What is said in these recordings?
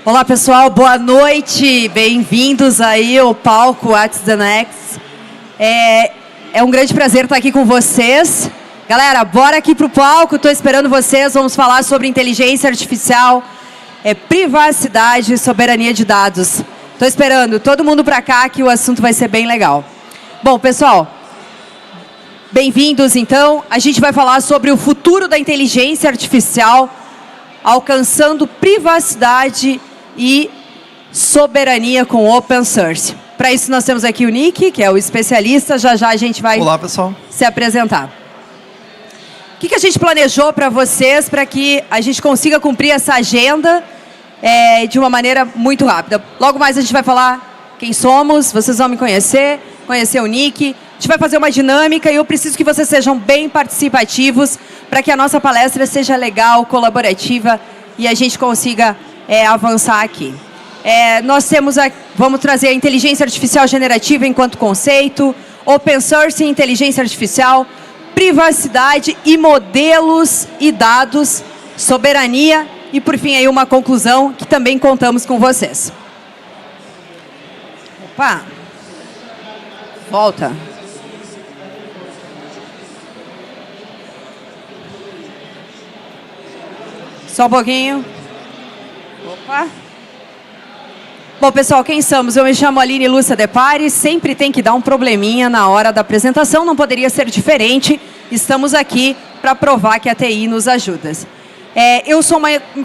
Olá pessoal, boa noite, bem-vindos aí ao palco What's the Next. É um grande prazer estar aqui com vocês. Galera, bora aqui pro palco, estou esperando vocês, vamos falar sobre inteligência artificial, privacidade e soberania de dados. Estou esperando todo mundo para cá que o assunto vai ser bem legal. Bom, pessoal, bem-vindos então. A gente vai falar sobre o futuro da inteligência artificial, alcançando privacidade e soberania com open source. Para isso nós temos aqui o Nick, que é o especialista. Já a gente vai Olá, pessoal. Se apresentar. O que a gente planejou para vocês, para que a gente consiga cumprir essa agenda de uma maneira muito rápida. Logo mais a gente vai falar quem somos, vocês vão me conhecer o Nick. A gente vai fazer uma dinâmica e eu preciso que vocês sejam bem participativos para que a nossa palestra seja legal, colaborativa e a gente consiga avançar aqui. Vamos trazer a inteligência artificial generativa enquanto conceito, open source e inteligência artificial, privacidade e modelos e dados, soberania e, por fim, aí uma conclusão que também contamos com vocês. Opa! Volta. Só um pouquinho. Opa! Bom, pessoal, quem somos? Eu me chamo Aline Lúcia Depari, sempre tem que dar um probleminha na hora da apresentação, não poderia ser diferente. Estamos aqui para provar que a TI nos ajuda.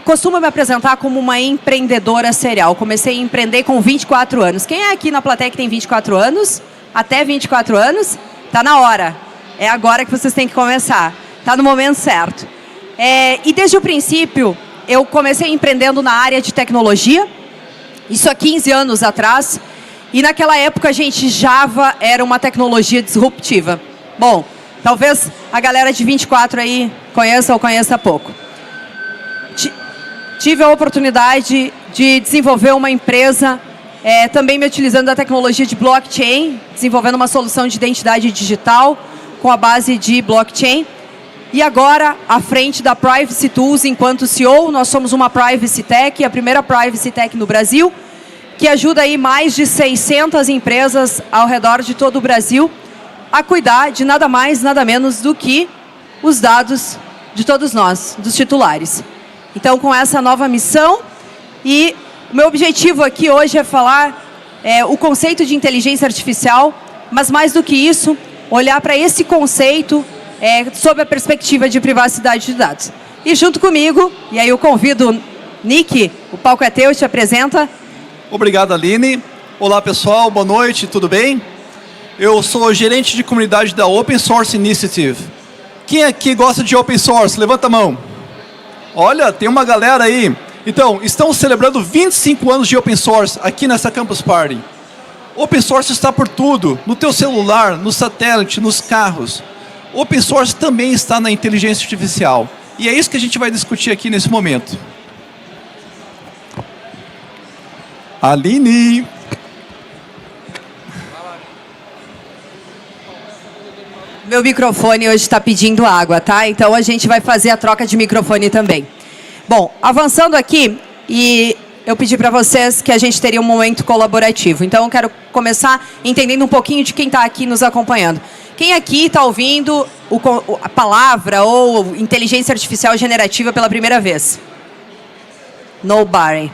Costumo me apresentar como uma empreendedora serial. Comecei a empreender com 24 anos. Quem é aqui na plateia que tem 24 anos? Até 24 anos? Está na hora. É agora que vocês têm que começar. Está no momento certo. E desde o princípio, eu comecei empreendendo na área de tecnologia. Isso há 15 anos atrás. E naquela época, Java era uma tecnologia disruptiva. Bom, talvez a galera de 24 aí conheça ou conheça pouco. Tive a oportunidade de desenvolver uma empresa, também me utilizando da tecnologia de blockchain, desenvolvendo uma solução de identidade digital com a base de blockchain. E agora, à frente da Privacy Tools, enquanto CEO, nós somos uma Privacy Tech, a primeira Privacy Tech no Brasil, que ajuda aí mais de 600 empresas ao redor de todo o Brasil a cuidar de nada mais, nada menos do que os dados de todos nós, dos titulares. Então, com essa nova missão, e o meu objetivo aqui hoje é falar o conceito de inteligência artificial, mas mais do que isso, olhar para esse conceito sob a perspectiva de privacidade de dados. E junto comigo, e aí eu convido Nick, o palco é teu, te apresenta. Obrigado, Aline. Olá, pessoal, boa noite, tudo bem? Eu sou gerente de comunidade da Open Source Initiative. Quem aqui gosta de Open Source? Levanta a mão. Olha, tem uma galera aí. Então, estamos celebrando 25 anos de Open Source aqui nessa Campus Party. Open Source está por tudo, no teu celular, no satélite, nos carros. Open Source também está na inteligência artificial. E é isso que a gente vai discutir aqui nesse momento. Aline. Meu microfone hoje está pedindo água, tá? Então a gente vai fazer a troca de microfone também. Bom, avançando aqui, e eu pedi para vocês que a gente teria um momento colaborativo. Então eu quero começar entendendo um pouquinho de quem está aqui nos acompanhando. Quem aqui está ouvindo a palavra ou inteligência artificial generativa pela primeira vez? Nobody.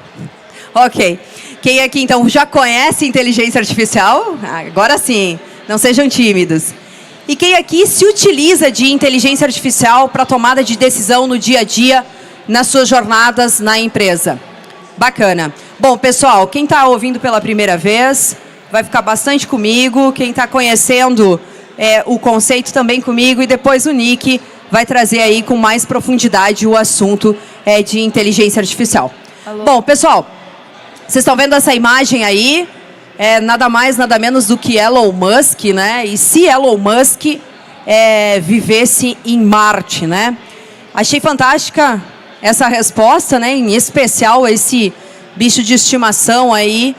Ok. Quem aqui, então, já conhece inteligência artificial? Agora sim, não sejam tímidos. E quem aqui se utiliza de inteligência artificial para tomada de decisão no dia a dia, nas suas jornadas na empresa? Bacana. Bom, pessoal, quem está ouvindo pela primeira vez, vai ficar bastante comigo. Quem está conhecendo o conceito também comigo, e depois o Nick vai trazer aí com mais profundidade o assunto de inteligência artificial. Alô. Bom, pessoal, vocês estão vendo essa imagem aí? Nada mais, nada menos do que Elon Musk, né? E se Elon Musk vivesse em Marte, né? Achei fantástica essa resposta, né? Em especial esse bicho de estimação aí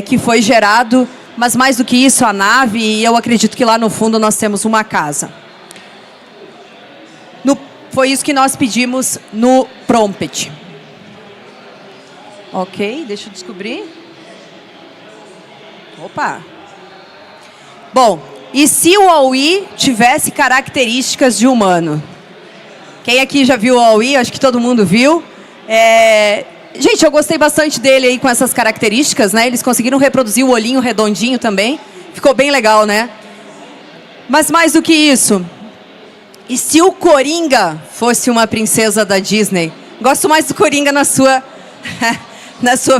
que foi gerado. Mas mais do que isso, a nave, e eu acredito que lá no fundo nós temos uma casa. Foi isso que nós pedimos no prompt. Ok, deixa eu descobrir. Opa! Bom, e se o Wall-E tivesse características de humano? Quem aqui já viu o Wall-E? Acho que todo mundo viu. Gente, eu gostei bastante dele aí com essas características, né? Eles conseguiram reproduzir o olhinho redondinho também. Ficou bem legal, né? Mas mais do que isso, e se o Coringa fosse uma princesa da Disney? Gosto mais do Coringa na sua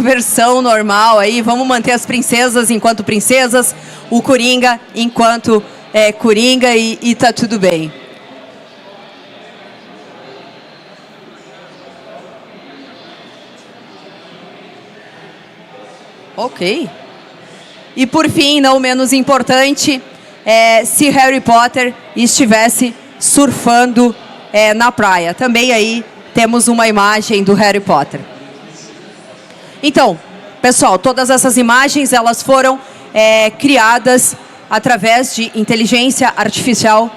versão normal aí. Vamos manter as princesas enquanto princesas, o Coringa enquanto Coringa e tá tudo bem. Ok. E por fim, não menos importante, se Harry Potter estivesse surfando na praia. Também aí temos uma imagem do Harry Potter. Então, pessoal, todas essas imagens elas foram criadas através de inteligência artificial,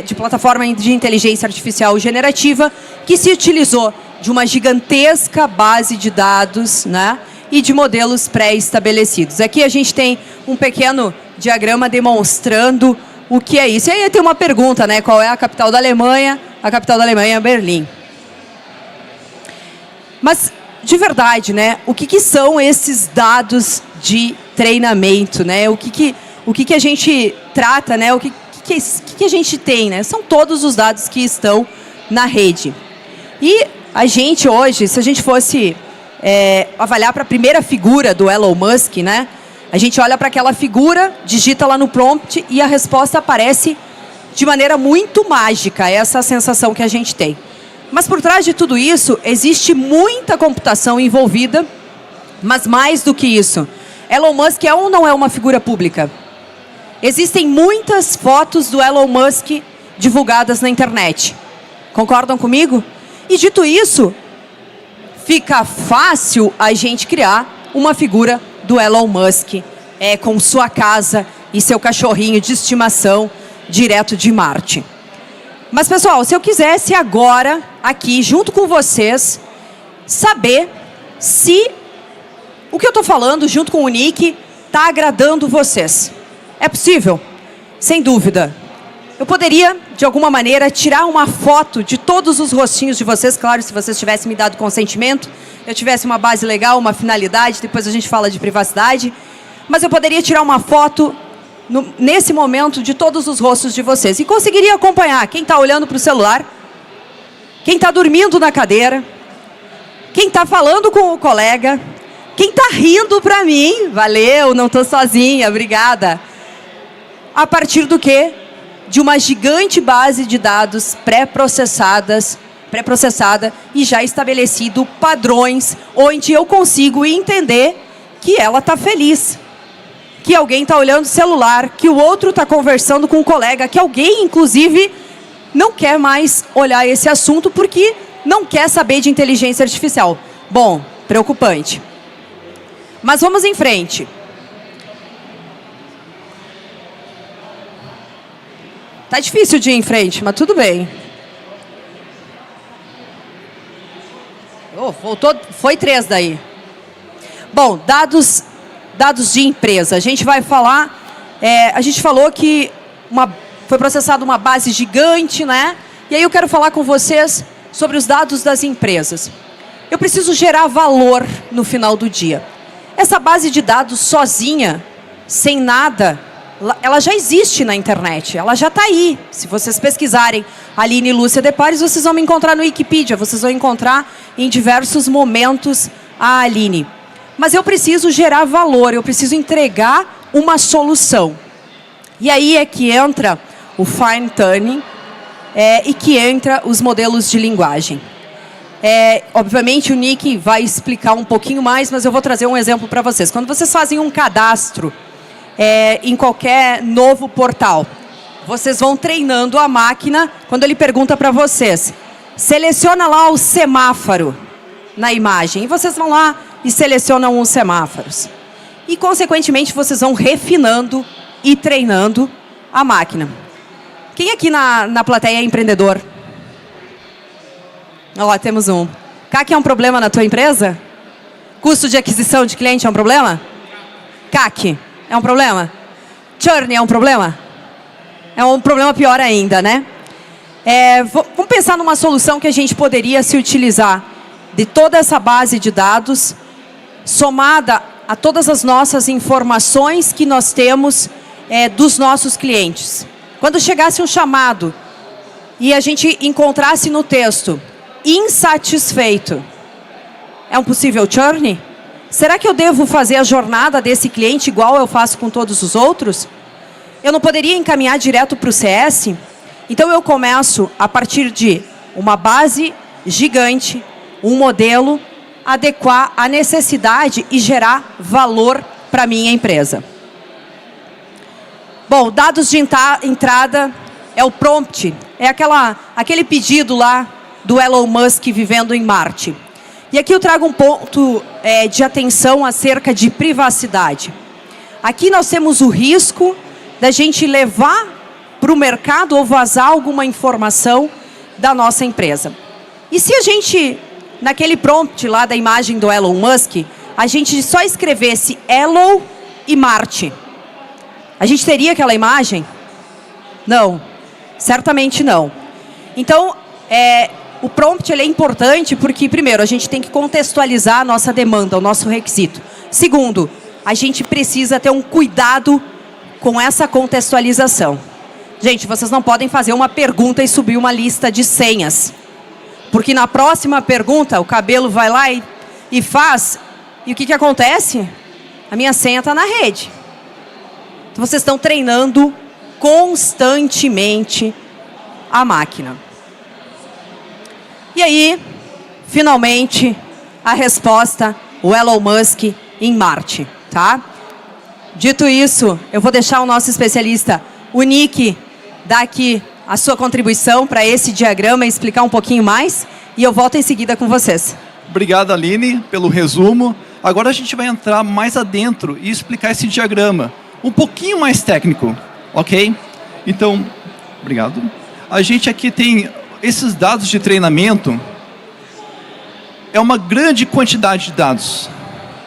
de plataforma de inteligência artificial generativa, que se utilizou de uma gigantesca base de dados, né, e de modelos pré-estabelecidos. Aqui a gente tem um pequeno diagrama demonstrando o que é isso. E aí tem uma pergunta, né? Qual é a capital da Alemanha? A capital da Alemanha é Berlim. Mas, de verdade, né? O que são esses dados de treinamento, né? O que a gente trata, né? O que a gente tem, né? São todos os dados que estão na rede. E a gente hoje, se a gente fosse avaliar para a primeira figura do Elon Musk, né? A gente olha para aquela figura, digita lá no prompt e a resposta aparece de maneira muito mágica. Essa é a sensação que a gente tem. Mas por trás de tudo isso, existe muita computação envolvida, mas mais do que isso. Elon Musk é ou não é uma figura pública? Existem muitas fotos do Elon Musk divulgadas na internet. Concordam comigo? E dito isso, fica fácil a gente criar uma figura do Elon Musk, com sua casa e seu cachorrinho de estimação direto de Marte. Mas, pessoal, se eu quisesse agora, aqui, junto com vocês, saber se o que eu estou falando, junto com o Nick, está agradando vocês. É possível? Sem dúvida. Eu poderia, de alguma maneira, tirar uma foto de todos os rostinhos de vocês, claro, se vocês tivessem me dado consentimento, eu tivesse uma base legal, uma finalidade, depois a gente fala de privacidade, mas eu poderia tirar uma foto, nesse momento, de todos os rostos de vocês, e conseguiria acompanhar quem está olhando para o celular, quem está dormindo na cadeira, quem está falando com o colega, quem está rindo para mim, valeu, não estou sozinha, obrigada, a partir do quê? De uma gigante base de dados pré-processada e já estabelecido padrões onde eu consigo entender que ela está feliz, que alguém está olhando o celular, que o outro está conversando com um colega, que alguém, inclusive, não quer mais olhar esse assunto porque não quer saber de inteligência artificial. Bom, preocupante. Mas vamos em frente. Tá difícil de ir em frente, mas tudo bem. Oh, voltou, foi 3 daí. Bom, dados de empresa. A gente vai falar, a gente falou que foi processada uma base gigante, né? E aí eu quero falar com vocês sobre os dados das empresas. Eu preciso gerar valor no final do dia. Essa base de dados sozinha, sem nada, ela já existe na internet, ela já está aí. Se vocês pesquisarem Aline Lúcia De Pares, vocês vão me encontrar no Wikipedia, vocês vão encontrar em diversos momentos a Aline. Mas eu preciso gerar valor, eu preciso entregar uma solução. E aí é que entra o fine tuning e que entra os modelos de linguagem. Obviamente o Nick vai explicar um pouquinho mais, mas eu vou trazer um exemplo para vocês. Quando vocês fazem um cadastro em qualquer novo portal, vocês vão treinando a máquina quando ele pergunta para vocês, seleciona lá o semáforo na imagem, e vocês vão lá e selecionam os semáforos. E, consequentemente, vocês vão refinando e treinando a máquina. Quem aqui na plateia é empreendedor? Ó, temos um. CAC é um problema na tua empresa? Custo de aquisição de cliente é um problema? CAC é um problema? Churn é um problema? É um problema pior ainda, né? Vamos pensar numa solução que a gente poderia se utilizar de toda essa base de dados, somada a todas as nossas informações que nós temos dos nossos clientes. Quando chegasse um chamado e a gente encontrasse no texto insatisfeito, é um possível churn? Será que eu devo fazer a jornada desse cliente igual eu faço com todos os outros? Eu não poderia encaminhar direto para o CS? Então eu começo a partir de uma base gigante, um modelo, adequar a necessidade e gerar valor para a minha empresa. Bom, dados de entrada é o prompt, é aquele pedido lá do Elon Musk vivendo em Marte. E aqui eu trago um ponto de atenção acerca de privacidade. Aqui nós temos o risco da gente levar para o mercado ou vazar alguma informação da nossa empresa. E se a gente, naquele prompt lá da imagem do Elon Musk, a gente só escrevesse Elon e Marte, a gente teria aquela imagem? Não, certamente não. Então, o prompt ele é importante porque, primeiro, a gente tem que contextualizar a nossa demanda, o nosso requisito. Segundo, a gente precisa ter um cuidado com essa contextualização. Gente, vocês não podem fazer uma pergunta e subir uma lista de senhas. Porque na próxima pergunta, o cabelo vai lá e faz, e o que acontece? A minha senha está na rede. Então, vocês estão treinando constantemente a máquina. E aí, finalmente, a resposta, o Elon Musk em Marte, tá? Dito isso, eu vou deixar o nosso especialista, o Nick, dar aqui a sua contribuição para esse diagrama e explicar um pouquinho mais, e eu volto em seguida com vocês. Obrigado, Aline, pelo resumo. Agora a gente vai entrar mais adentro e explicar esse diagrama, um pouquinho mais técnico, ok? Então, obrigado. A gente aqui tem esses dados de treinamento, é uma grande quantidade de dados,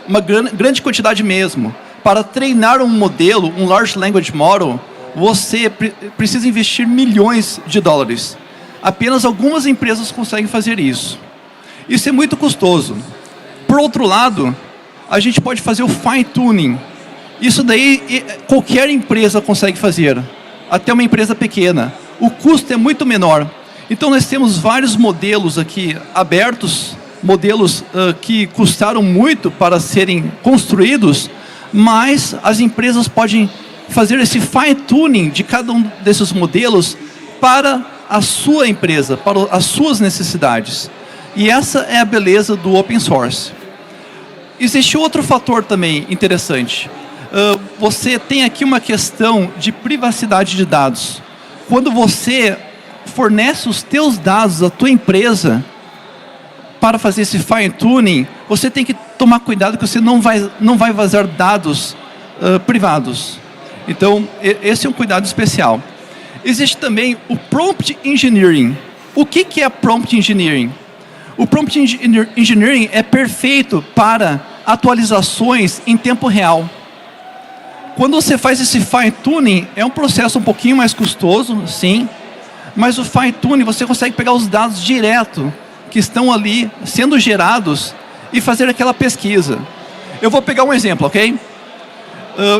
uma grande quantidade mesmo. Para treinar um modelo, um Large Language Model, você precisa investir milhões de dólares. Apenas algumas empresas conseguem fazer isso. Isso é muito custoso. Por outro lado, a gente pode fazer o fine tuning. Isso daí qualquer empresa consegue fazer, até uma empresa pequena. O custo é muito menor. Então nós temos vários modelos aqui abertos, modelos que custaram muito para serem construídos, mas as empresas podem fazer esse fine tuning de cada um desses modelos para a sua empresa, para as suas necessidades. E essa é a beleza do open source. Existe outro fator também interessante. Você tem aqui uma questão de privacidade de dados. Quando você fornece os teus dados à tua empresa para fazer esse fine tuning, você tem que tomar cuidado que você não vai vazar dados privados. Então, esse é um cuidado especial. Existe também o prompt engineering. O que é prompt engineering? O prompt engineering é perfeito para atualizações em tempo real. Quando você faz esse fine tuning, é um processo um pouquinho mais custoso, sim, mas o fine tuning você consegue pegar os dados direto que estão ali sendo gerados e fazer aquela pesquisa. Eu vou pegar um exemplo, ok?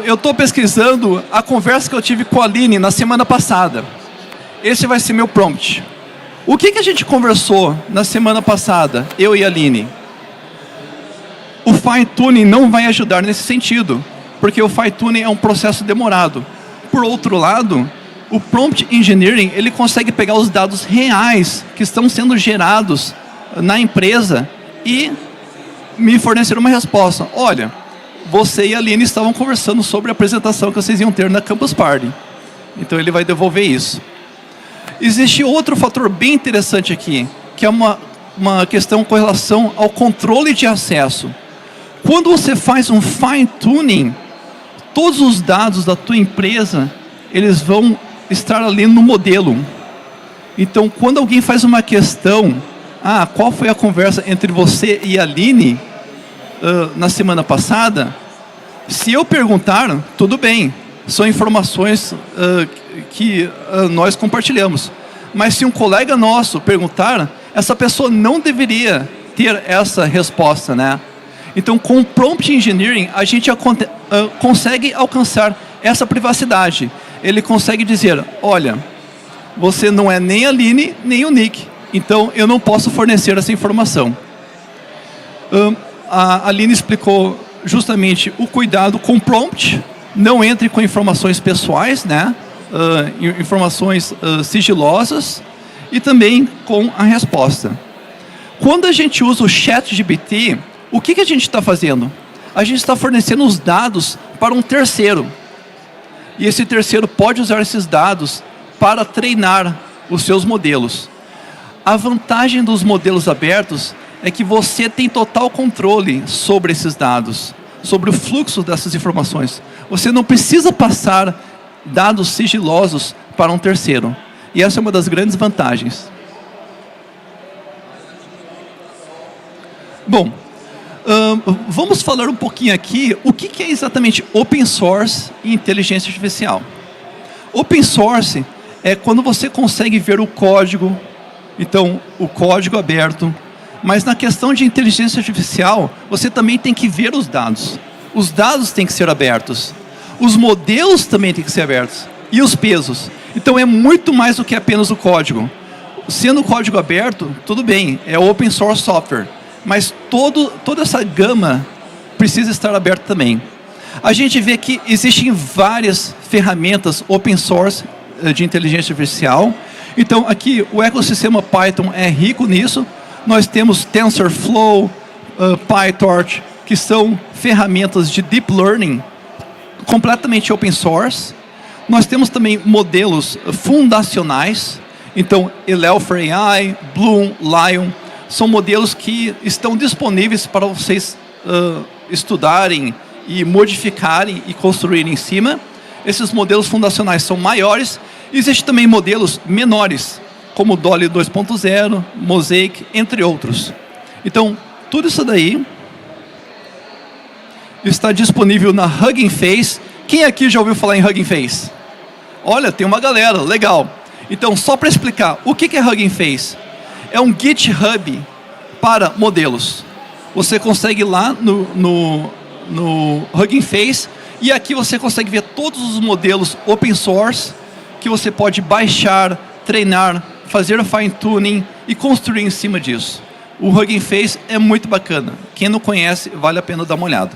Eu estou pesquisando a conversa que eu tive com a Aline na semana passada. Esse vai ser meu prompt. O que a gente conversou na semana passada, eu e a Aline? O fine tuning não vai ajudar nesse sentido, porque o fine tuning é um processo demorado. Por outro lado, o prompt engineering, ele consegue pegar os dados reais que estão sendo gerados na empresa e me fornecer uma resposta. Olha, você e a Aline estavam conversando sobre a apresentação que vocês iam ter na Campus Party. Então ele vai devolver isso. Existe outro fator bem interessante aqui, que é uma questão com relação ao controle de acesso. Quando você faz um fine tuning, todos os dados da tua empresa, eles vão estar ali no modelo. Então, quando alguém faz uma questão, qual foi a conversa entre você e a Aline? na semana passada, se eu perguntar, tudo bem, são informações que nós compartilhamos. Mas se um colega nosso perguntar, essa pessoa não deveria ter essa resposta, né? Então, com o Prompt Engineering, a gente consegue alcançar essa privacidade. Ele consegue dizer, olha, você não é nem a Aline, nem o Nick, então eu não posso fornecer essa informação. A Aline explicou justamente o cuidado com o prompt, não entre com informações pessoais, né? Informações sigilosas, e também com a resposta. Quando a gente usa o ChatGPT, o que a gente está fazendo? A gente está fornecendo os dados para um terceiro. E esse terceiro pode usar esses dados para treinar os seus modelos. A vantagem dos modelos abertos é que você tem total controle sobre esses dados, sobre o fluxo dessas informações. Você não precisa passar dados sigilosos para um terceiro. E essa é uma das grandes vantagens. Bom, vamos falar um pouquinho aqui o que é exatamente open source e inteligência artificial. Open source é quando você consegue ver o código, então o código aberto, mas na questão de inteligência artificial, você também tem que ver os dados. Os dados têm que ser abertos. Os modelos também têm que ser abertos. E os pesos. Então é muito mais do que apenas o código. Sendo o código aberto, tudo bem, é open source software. Mas toda essa gama precisa estar aberta também. A gente vê que existem várias ferramentas open source de inteligência artificial. Então aqui o ecossistema Python é rico nisso. Nós temos TensorFlow, PyTorch, que são ferramentas de deep learning completamente open source. Nós temos também modelos fundacionais, então Elephant AI, Bloom, Lion, são modelos que estão disponíveis para vocês estudarem e modificarem e construírem em cima. Esses modelos fundacionais são maiores. Existem também modelos menores, como o Dolly 2.0, Mosaic, entre outros. Então, tudo isso daí está disponível na Hugging Face. Quem aqui já ouviu falar em Hugging Face? Olha, tem uma galera, legal. Então, só para explicar, o que é Hugging Face? É um GitHub para modelos. Você consegue ir lá no Hugging Face e aqui você consegue ver todos os modelos open source que você pode baixar, treinar, fazer fine tuning e construir em cima disso. O Hugging Face é muito bacana. Quem não conhece, vale a pena dar uma olhada.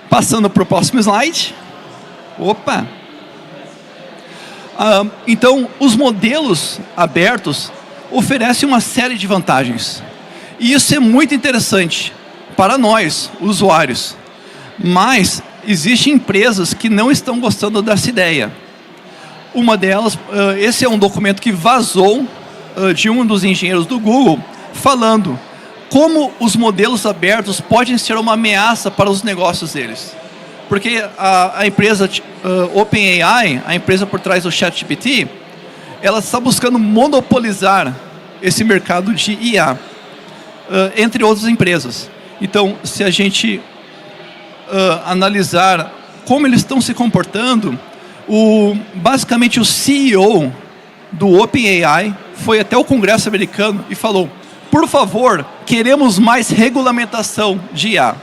Passando para o próximo slide. Opa! Então, os modelos abertos oferecem uma série de vantagens. E isso é muito interessante para nós, usuários. Mas existem empresas que não estão gostando dessa ideia. Uma delas, esse é um documento que vazou de um dos engenheiros do Google, falando como os modelos abertos podem ser uma ameaça para os negócios deles. Porque a empresa OpenAI, a empresa por trás do ChatGPT, ela está buscando monopolizar esse mercado de IA, entre outras empresas. Então, se a gente analisar como eles estão se comportando, basicamente o CEO do OpenAI foi até o Congresso americano e falou: por favor, queremos mais regulamentação de IA.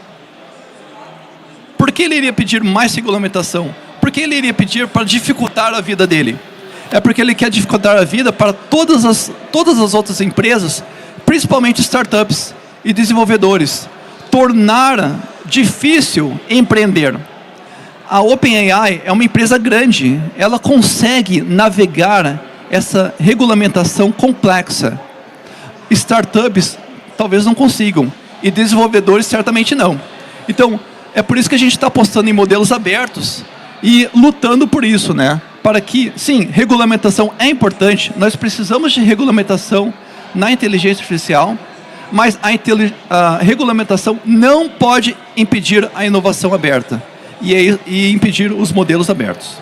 Por que ele iria pedir mais regulamentação? Por que ele iria pedir para dificultar a vida dele? É porque ele quer dificultar a vida para todas as outras empresas, principalmente startups e desenvolvedores. Tornar difícil empreender. A OpenAI é uma empresa grande. Ela consegue navegar essa regulamentação complexa. Startups talvez não consigam. E desenvolvedores certamente não. Então, é por isso que a gente está apostando em modelos abertos e lutando por isso, né? Para que, sim, regulamentação é importante. Nós precisamos de regulamentação na inteligência artificial, mas a regulamentação não pode impedir a inovação aberta e impedir os modelos abertos.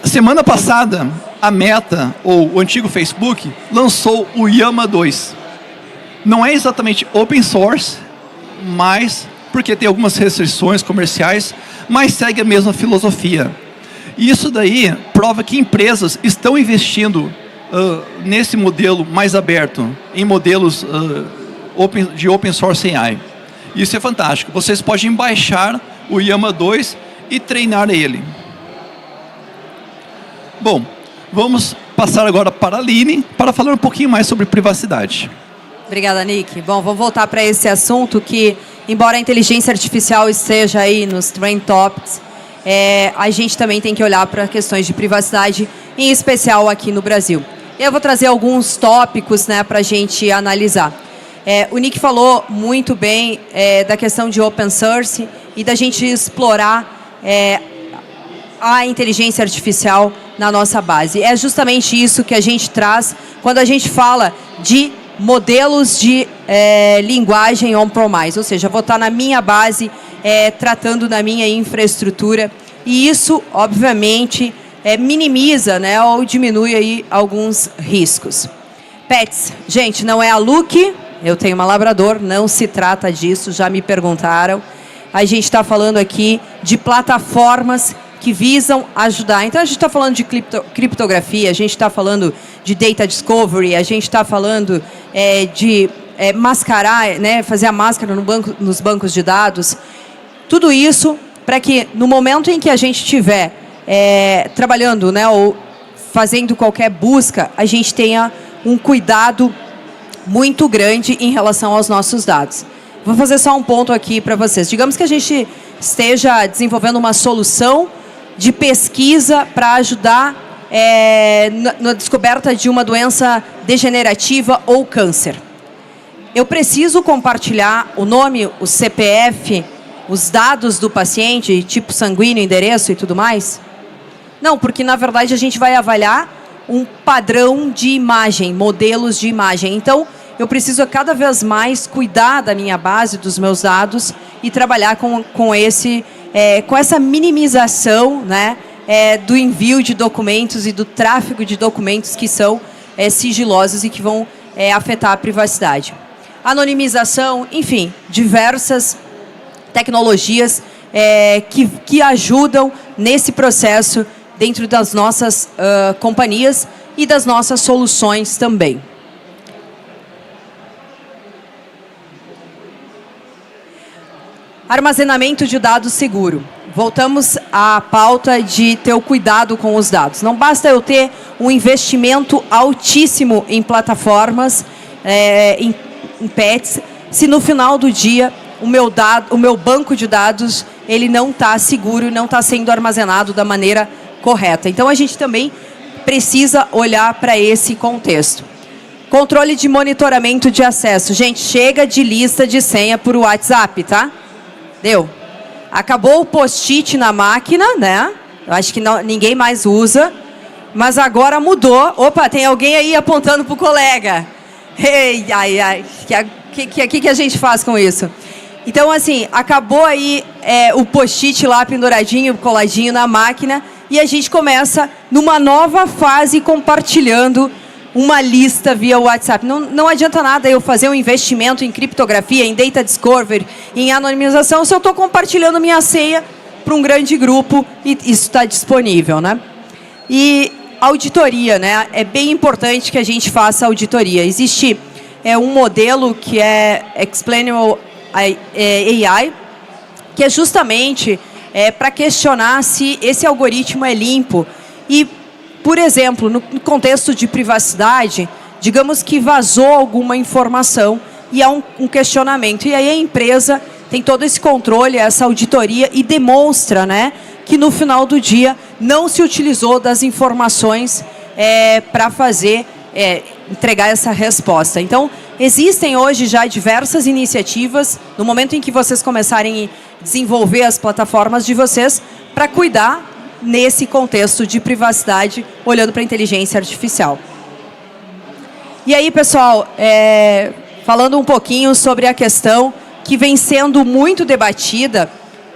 Semana passada, a Meta, ou o antigo Facebook, lançou o Llama 2. Não é exatamente open source, mas porque tem algumas restrições comerciais, mas segue a mesma filosofia. E isso daí prova que empresas estão investindo nesse modelo mais aberto, em modelos de open source AI. Isso é fantástico. Vocês podem baixar o Llama 2 e treinar ele. Bom, vamos passar agora para a Aline para falar um pouquinho mais sobre privacidade. Obrigada, Nick. Bom, vamos voltar para esse assunto que, embora a inteligência artificial esteja aí nos Trend Topics, a gente também tem que olhar para questões de privacidade, em especial aqui no Brasil. Eu vou trazer alguns tópicos, né, para a gente analisar. O Nick falou muito bem da questão de open source e da gente explorar a inteligência artificial na nossa base. É justamente isso que a gente traz quando a gente fala de modelos de linguagem on-premise, ou seja, vou estar na minha base, tratando da minha infraestrutura, e isso, obviamente, minimiza, né, ou diminui aí alguns riscos. Pets, gente, não é a Look, eu tenho uma labrador, não se trata disso, já me perguntaram. A gente está falando aqui de plataformas que visam ajudar. Então, a gente está falando de criptografia, a gente está falando de data discovery, a gente está falando de mascarar, né, fazer a máscara nos bancos de dados. Tudo isso para que, no momento em que a gente estiver trabalhando, né, ou fazendo qualquer busca, a gente tenha um cuidado muito grande em relação aos nossos dados. Vou fazer só um ponto aqui para vocês. Digamos que a gente esteja desenvolvendo uma solução de pesquisa para ajudar na descoberta de uma doença degenerativa ou câncer. Eu preciso compartilhar o nome, o CPF, os dados do paciente, tipo sanguíneo, endereço e tudo mais? Não, porque na verdade a gente vai avaliar um padrão de imagem, modelos de imagem. Então, eu preciso cada vez mais cuidar da minha base, dos meus dados e trabalhar com essa minimização, né, do envio de documentos e do tráfego de documentos que são sigilosos e que vão afetar a privacidade. Anonimização, enfim, diversas tecnologias que ajudam nesse processo dentro das nossas companhias e das nossas soluções também. Armazenamento de dados seguro. Voltamos à pauta de ter o cuidado com os dados. Não basta eu ter um investimento altíssimo em plataformas, em pets, se no final do dia o meu banco de dados ele não está seguro, não está sendo armazenado da maneira correta. Então, a gente também precisa olhar para esse contexto. Controle de monitoramento de acesso. Gente, chega de lista de senha por WhatsApp, tá? Deu. Acabou o post-it na máquina, né? Eu acho que ninguém mais usa. Mas agora mudou. Opa, tem alguém aí apontando para o colega. Ei, ai, ai. Que a gente faz com isso? Então, assim, acabou aí o post-it lá penduradinho, coladinho na máquina. E a gente começa numa nova fase compartilhando uma lista via WhatsApp. Não adianta nada eu fazer um investimento em criptografia, em data discovery, em anonimização, se eu estou compartilhando minha senha para um grande grupo e isso está disponível, né? E auditoria, né? É bem importante que a gente faça auditoria. Existe um modelo que é Explainable AI, que é justamente para questionar se esse algoritmo é limpo. E, por exemplo, no contexto de privacidade, digamos que vazou alguma informação e há um questionamento. E aí a empresa tem todo esse controle, essa auditoria e demonstra, né, que no final do dia não se utilizou das informações para entregar essa resposta. Então, existem hoje já diversas iniciativas, no momento em que vocês começarem a desenvolver as plataformas de vocês, para cuidar nesse contexto de privacidade, olhando para a inteligência artificial. E aí, pessoal, falando um pouquinho sobre a questão que vem sendo muito debatida,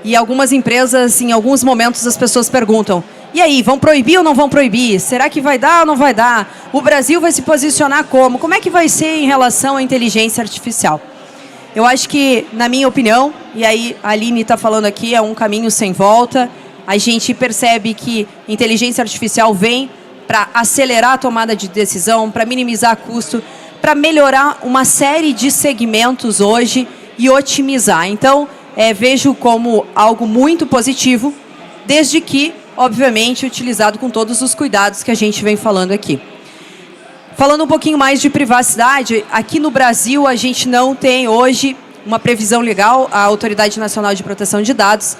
e algumas empresas, em alguns momentos, as pessoas perguntam, E aí, vão proibir ou não vão proibir? Será que vai dar ou não vai dar? O Brasil vai se posicionar como? Como é que vai ser em relação à inteligência artificial? Eu acho que, na minha opinião, e aí a Aline está falando aqui, é um caminho sem volta. A gente percebe que inteligência artificial vem para acelerar a tomada de decisão, para minimizar custo, para melhorar uma série de segmentos hoje e otimizar. Então, vejo como algo muito positivo, desde que, obviamente, utilizado com todos os cuidados que a gente vem falando aqui. Falando um pouquinho mais de privacidade, aqui no Brasil a gente não tem hoje uma previsão legal. A Autoridade Nacional de Proteção de Dados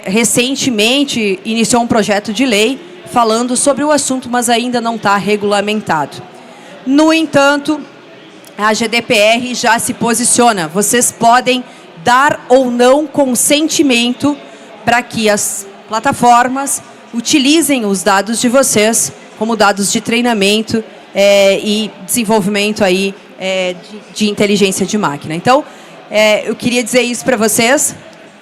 recentemente iniciou um projeto de lei falando sobre o assunto, mas ainda não está regulamentado. No entanto, a GDPR já se posiciona. Vocês podem dar ou não consentimento para que as plataformas utilizem os dados de vocês como dados de treinamento e desenvolvimento aí, de inteligência de máquina. Então, eu queria dizer isso para vocês.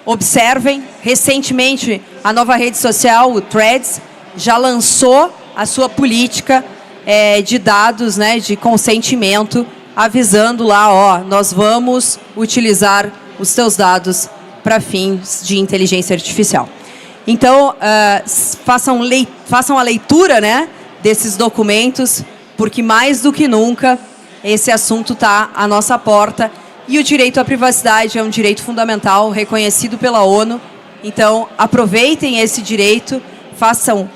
Observem, recentemente, a nova rede social, o Threads, já lançou a sua política de dados, né, de consentimento, avisando lá, nós vamos utilizar os teus dados para fins de inteligência artificial. Então, façam a leitura, né, desses documentos, porque mais do que nunca esse assunto está à nossa porta e o direito à privacidade é um direito fundamental reconhecido pela ONU. Então, aproveitem esse direito, façam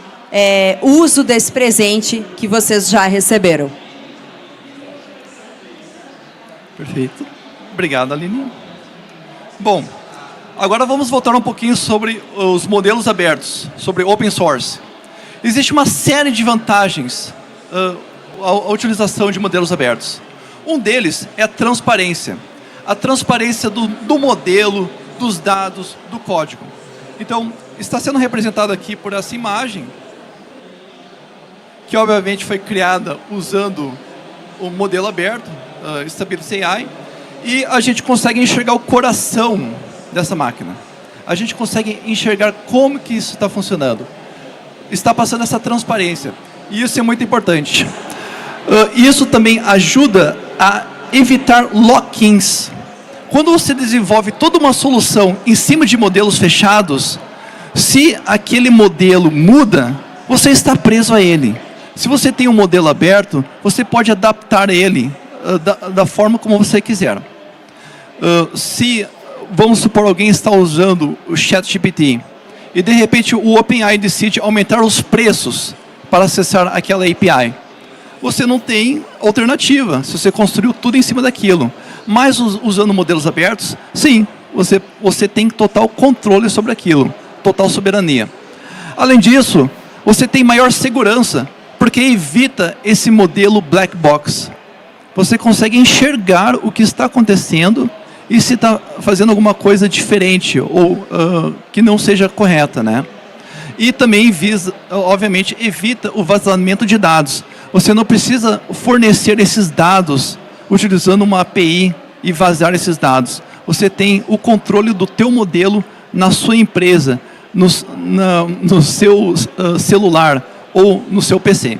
uso desse presente que vocês já receberam. Perfeito. Obrigado, Aline. Bom, agora vamos voltar um pouquinho sobre os modelos abertos, sobre open source. Existe uma série de vantagens à utilização de modelos abertos. Um deles é a transparência. A transparência do modelo, dos dados, do código. Então, está sendo representado aqui por essa imagem, que obviamente foi criada usando o modelo aberto, Stability AI, e a gente consegue enxergar o coração dessa máquina. A gente consegue enxergar como que isso está funcionando. Está passando essa transparência. E isso é muito importante. Isso também ajuda a evitar lock-ins. Quando você desenvolve toda uma solução em cima de modelos fechados, se aquele modelo muda, você está preso a ele. Se você tem um modelo aberto, você pode adaptar ele da forma como você quiser. Se, vamos supor, alguém está usando o ChatGPT e de repente o OpenAI decide aumentar os preços para acessar aquela API, você não tem alternativa se você construiu tudo em cima daquilo. Mas usando modelos abertos, sim, você tem total controle sobre aquilo, total soberania. Além disso, você tem maior segurança, porque evita esse modelo black box. Você consegue enxergar o que está acontecendo e se está fazendo alguma coisa diferente ou que não seja correta, né? E também, obviamente, evita o vazamento de dados. Você não precisa fornecer esses dados utilizando uma API e vazar esses dados. Você tem o controle do teu modelo na sua empresa, no seu celular ou no seu PC.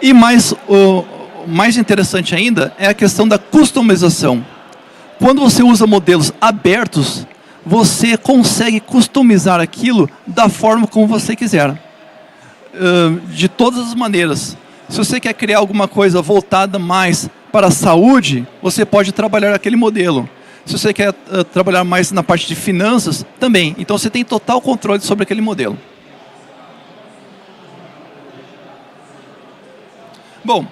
E mais interessante ainda é a questão da customização. Quando você usa modelos abertos, você consegue customizar aquilo da forma como você quiser. De todas as maneiras. Se você quer criar alguma coisa voltada mais para a saúde, você pode trabalhar aquele modelo. Se você quer trabalhar mais na parte de finanças, também. Então você tem total controle sobre aquele modelo. Bom,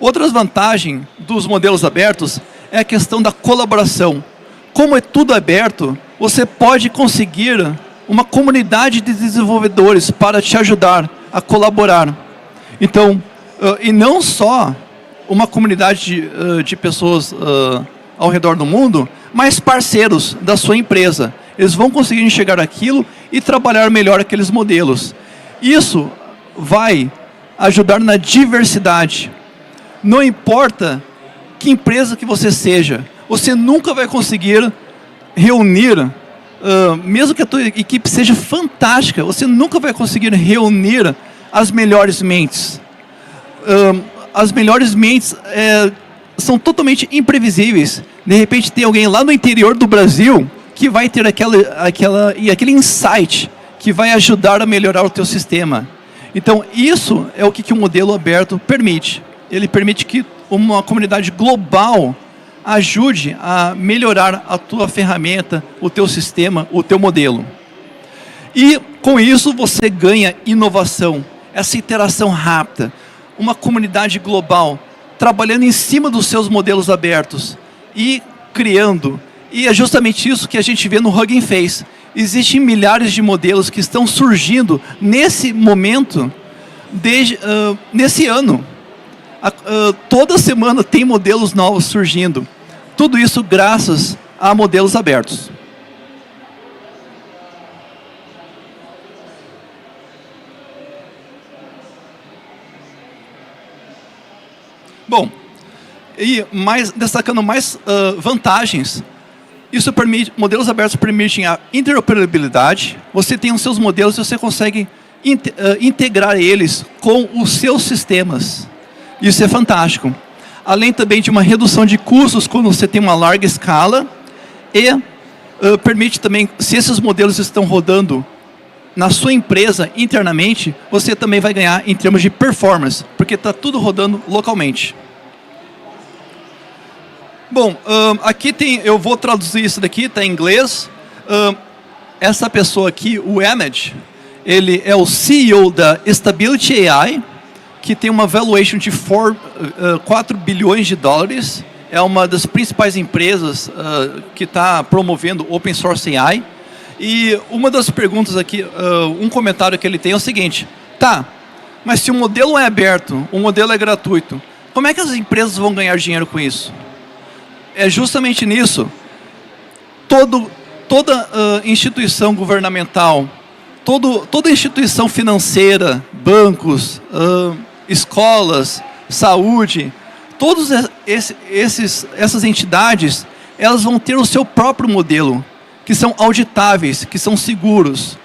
outras vantagens dos modelos abertos é a questão da colaboração. Como é tudo aberto, você pode conseguir uma comunidade de desenvolvedores para te ajudar a colaborar. Então, e não só uma comunidade de pessoas ao redor do mundo, mas parceiros da sua empresa. Eles vão conseguir enxergar aquilo e trabalhar melhor aqueles modelos. Isso vai ajudar na diversidade. Não importa que empresa que você seja, você nunca vai conseguir reunir mesmo que a tua equipe seja fantástica, você nunca vai conseguir reunir as melhores mentes. As melhores mentes são totalmente imprevisíveis. De repente tem alguém lá no interior do Brasil que vai ter aquele insight que vai ajudar a melhorar o teu sistema. Então, isso é o que o modelo aberto permite. Ele permite que uma comunidade global ajude a melhorar a tua ferramenta, o teu sistema, o teu modelo. E, com isso, você ganha inovação, essa interação rápida, uma comunidade global, trabalhando em cima dos seus modelos abertos e criando. E é justamente isso que a gente vê no Hugging Face. Existem milhares de modelos que estão surgindo nesse momento, nesse ano. Toda semana tem modelos novos surgindo. Tudo isso graças a modelos abertos. Bom, e destacando mais vantagens, modelos abertos permitem a interoperabilidade. Você tem os seus modelos e você consegue integrar eles com os seus sistemas. Isso é fantástico. Além também de uma redução de custos quando você tem uma larga escala e permite também, se esses modelos estão rodando na sua empresa internamente, você também vai ganhar em termos de performance, porque está tudo rodando localmente. Bom, aqui eu vou traduzir isso daqui, está em inglês. Essa pessoa aqui, o Ahmed, ele é o CEO da Stability AI, que tem uma valuation de 4 bilhões de dólares. É uma das principais empresas que está promovendo Open Source AI. E uma das perguntas aqui, um comentário que ele tem é o seguinte: tá, mas se o modelo é aberto, o modelo é gratuito, como é que as empresas vão ganhar dinheiro com isso? É justamente nisso. Toda instituição governamental, toda instituição financeira, bancos, escolas, saúde, todas essas entidades, elas vão ter o seu próprio modelo, que são auditáveis, que são seguros.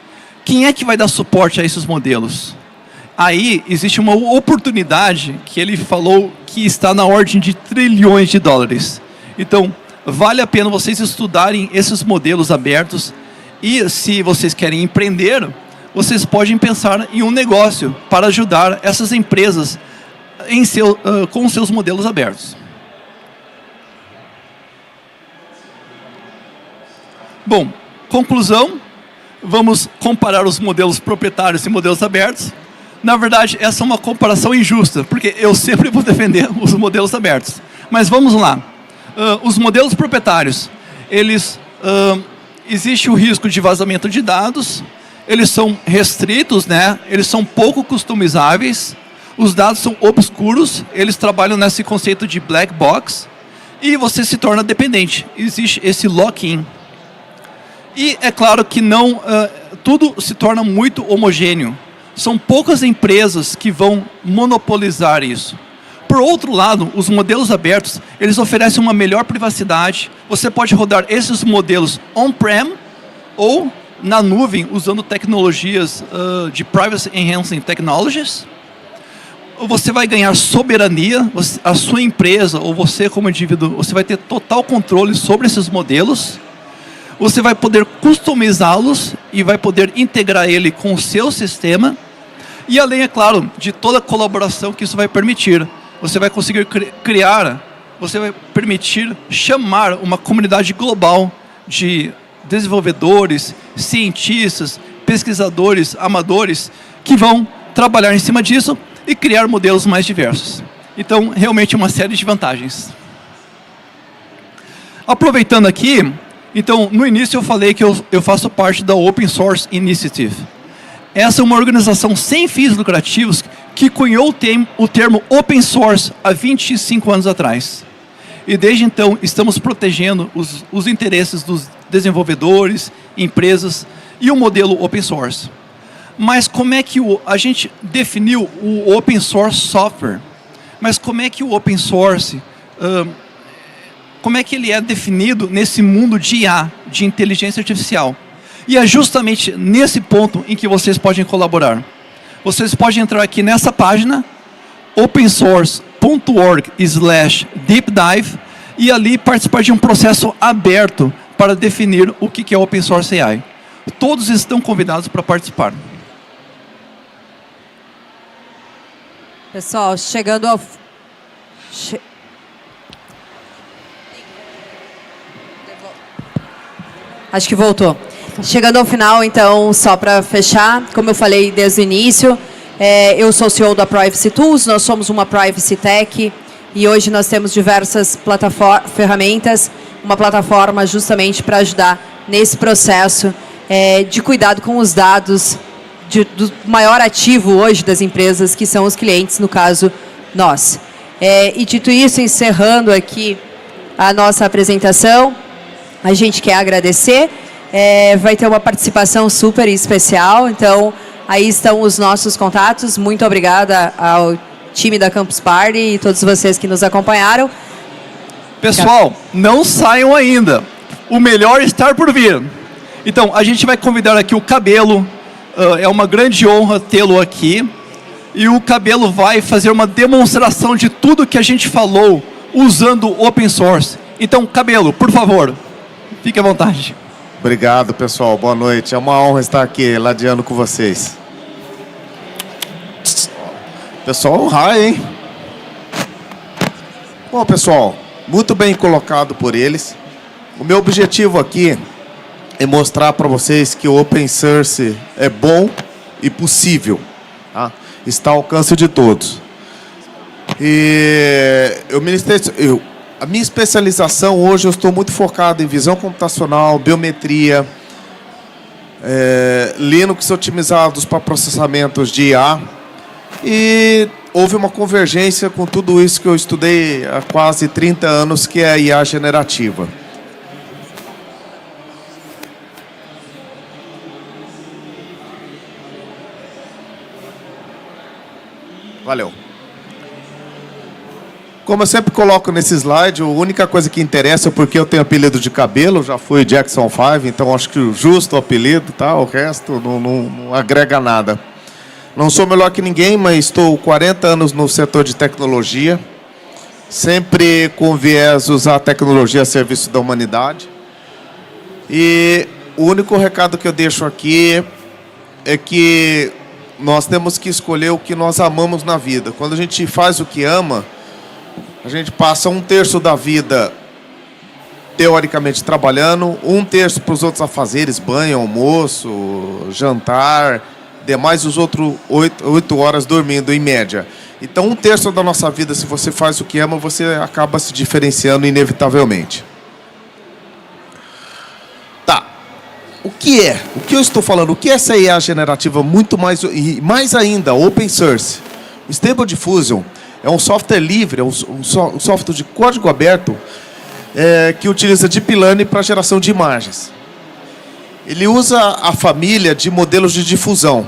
Quem é que vai dar suporte a esses modelos? Aí existe uma oportunidade que ele falou que está na ordem de trilhões de dólares. Então, vale a pena vocês estudarem esses modelos abertos e, se vocês querem empreender, vocês podem pensar em um negócio para ajudar essas empresas com seus modelos abertos. Bom, conclusão, vamos comparar os modelos proprietários e modelos abertos. Na verdade, essa é uma comparação injusta, porque eu sempre vou defender os modelos abertos. Mas vamos lá. Os modelos proprietários, existe o risco de vazamento de dados, eles são restritos, né? Eles são pouco customizáveis, os dados são obscuros, eles trabalham nesse conceito de black box, e você se torna dependente, existe esse lock-in. E é claro que tudo se torna muito homogêneo, são poucas empresas que vão monopolizar isso. Por outro lado, os modelos abertos, eles oferecem uma melhor privacidade. Você pode rodar esses modelos on-prem ou na nuvem, usando tecnologias de Privacy Enhancing Technologies. Você vai ganhar soberania, a sua empresa ou você como indivíduo, você vai ter total controle sobre esses modelos. Você vai poder customizá-los e vai poder integrar ele com o seu sistema. E além, é claro, de toda a colaboração que isso vai permitir. Você vai conseguir você vai permitir chamar uma comunidade global de desenvolvedores, cientistas, pesquisadores, amadores, que vão trabalhar em cima disso e criar modelos mais diversos. Então, realmente uma série de vantagens. Aproveitando aqui, então, no início eu falei que eu faço parte da Open Source Initiative. Essa é uma organização sem fins lucrativos que cunhou o termo Open Source há 25 anos atrás. E desde então estamos protegendo os interesses dos desenvolvedores, empresas e o modelo Open Source. Mas como é que a gente definiu o Open Source Software? Mas como é que o Open Source, como é que ele é definido nesse mundo de IA, de inteligência artificial? E é justamente nesse ponto em que vocês podem colaborar. Vocês podem entrar aqui nessa página, opensource.org/deepdive, e ali participar de um processo aberto para definir o que é Open Source AI. Todos estão convidados para participar. Pessoal, chegando ao... Acho que voltou. Chegando ao final, então, só para fechar, como eu falei desde o início, eu sou CEO da Privacy Tools, nós somos uma Privacy Tech, e hoje nós temos diversas ferramentas, uma plataforma justamente para ajudar nesse processo de cuidado com os dados do maior ativo hoje das empresas, que são os clientes, no caso, nós. E dito isso, encerrando aqui a nossa apresentação, a gente quer agradecer, vai ter uma participação super especial, então aí estão os nossos contatos. Muito obrigada ao time da Campus Party e todos vocês que nos acompanharam. Pessoal, não saiam ainda. O melhor está por vir. Então, a gente vai convidar aqui o Cabelo. É uma grande honra tê-lo aqui. E o Cabelo vai fazer uma demonstração de tudo que a gente falou usando Open Source. Então, Cabelo, por favor, fique à vontade. Obrigado, pessoal. Boa noite. É uma honra estar aqui ladeando com vocês. Pessoal, honrar, hein? Bom, pessoal, muito bem colocado por eles. O meu objetivo aqui é mostrar para vocês que o Open Source é bom e possível. Tá? Está ao alcance de todos. E a minha especialização hoje, eu estou muito focado em visão computacional, biometria, Linux otimizados para processamentos de IA. E houve uma convergência com tudo isso que eu estudei há quase 30 anos, que é a IA generativa. Valeu. Como eu sempre coloco nesse slide, a única coisa que interessa é porque eu tenho apelido de Cabelo, já fui Jackson 5, então acho que justo o apelido, tá? O resto não agrega nada. Não sou melhor que ninguém, mas estou 40 anos no setor de tecnologia, sempre com viés usar a tecnologia a serviço da humanidade. E o único recado que eu deixo aqui é que nós temos que escolher o que nós amamos na vida. Quando a gente faz o que ama, a gente passa 1/3 da vida, teoricamente, trabalhando, 1/3 para os outros afazeres, banho, almoço, jantar, demais os outros 8 horas dormindo, em média. Então, 1/3 da nossa vida, se você faz o que ama, você acaba se diferenciando inevitavelmente. Tá. O que é? O que eu estou falando? O que é essa IA generativa? Muito mais, e mais ainda, Open Source. O Stable Diffusion é um software livre, é um software de código aberto que utiliza Deep Learning para geração de imagens. Ele usa a família de modelos de difusão,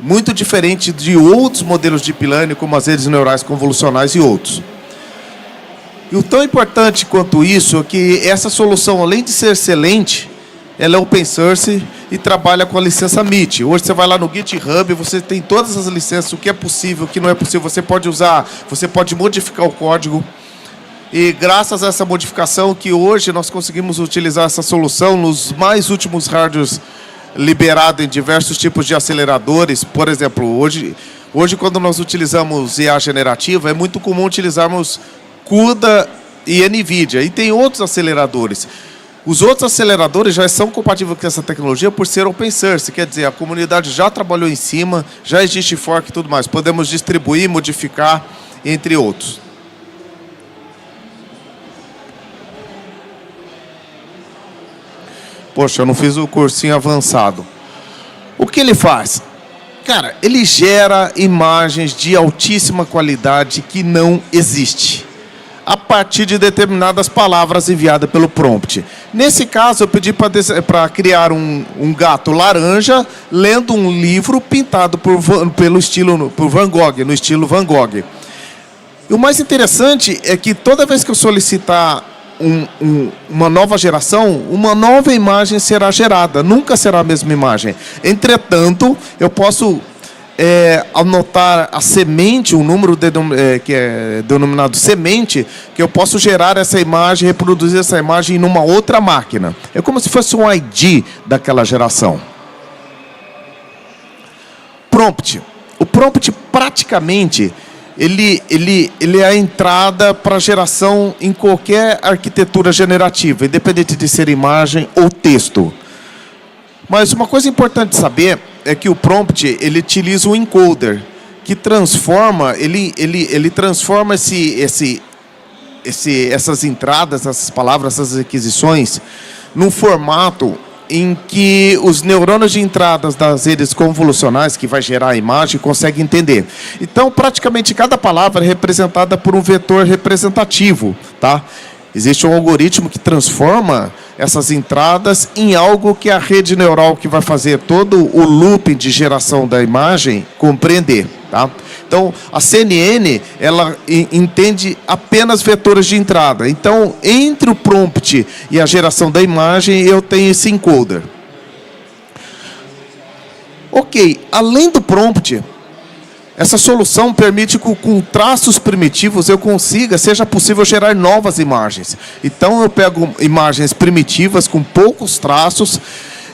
muito diferente de outros modelos de Deep Learning, como as redes neurais convolucionais e outros. E o tão importante quanto isso é que essa solução, além de ser excelente, ela é open source e trabalha com a licença MIT. Hoje você vai lá no GitHub, você tem todas as licenças, o que é possível, o que não é possível, você pode usar, você pode modificar o código. E graças a essa modificação que hoje nós conseguimos utilizar essa solução nos mais últimos hardwares liberados em diversos tipos de aceleradores. Por exemplo, hoje quando nós utilizamos IA generativa, é muito comum utilizarmos CUDA e NVIDIA. E tem outros aceleradores. Os outros aceleradores já são compatíveis com essa tecnologia por ser open source. Quer dizer, a comunidade já trabalhou em cima, já existe fork e tudo mais. Podemos distribuir, modificar, entre outros. Poxa, eu não fiz o cursinho avançado. O que ele faz? Cara, ele gera imagens de altíssima qualidade que não existe, a partir de determinadas palavras enviadas pelo prompt. Nesse caso, eu pedi para criar um gato laranja lendo um livro pintado por Van Gogh, no estilo Van Gogh. E o mais interessante é que toda vez que eu solicitar uma nova geração, uma nova imagem será gerada, nunca será a mesma imagem. Entretanto, eu posso anotar a semente, um número que é denominado semente, que eu posso gerar essa imagem, reproduzir essa imagem em uma outra máquina. É como se fosse um ID daquela geração. Prompt. O prompt praticamente ele é a entrada para geração em qualquer arquitetura generativa, independente de ser imagem ou texto. Mas uma coisa importante saber é que o prompt ele utiliza um encoder que transforma, ele transforma essas entradas, essas palavras, essas requisições num formato em que os neurônios de entradas das redes convolucionais, que vai gerar a imagem, conseguem entender. Então, praticamente cada palavra é representada por um vetor representativo, tá? Existe um algoritmo que transforma essas entradas em algo que a rede neural que vai fazer todo o looping de geração da imagem compreender, tá? Então, a CNN, ela entende apenas vetores de entrada. Então, entre o prompt e a geração da imagem, eu tenho esse encoder. Ok, além do prompt, essa solução permite que com traços primitivos seja possível gerar novas imagens. Então, eu pego imagens primitivas com poucos traços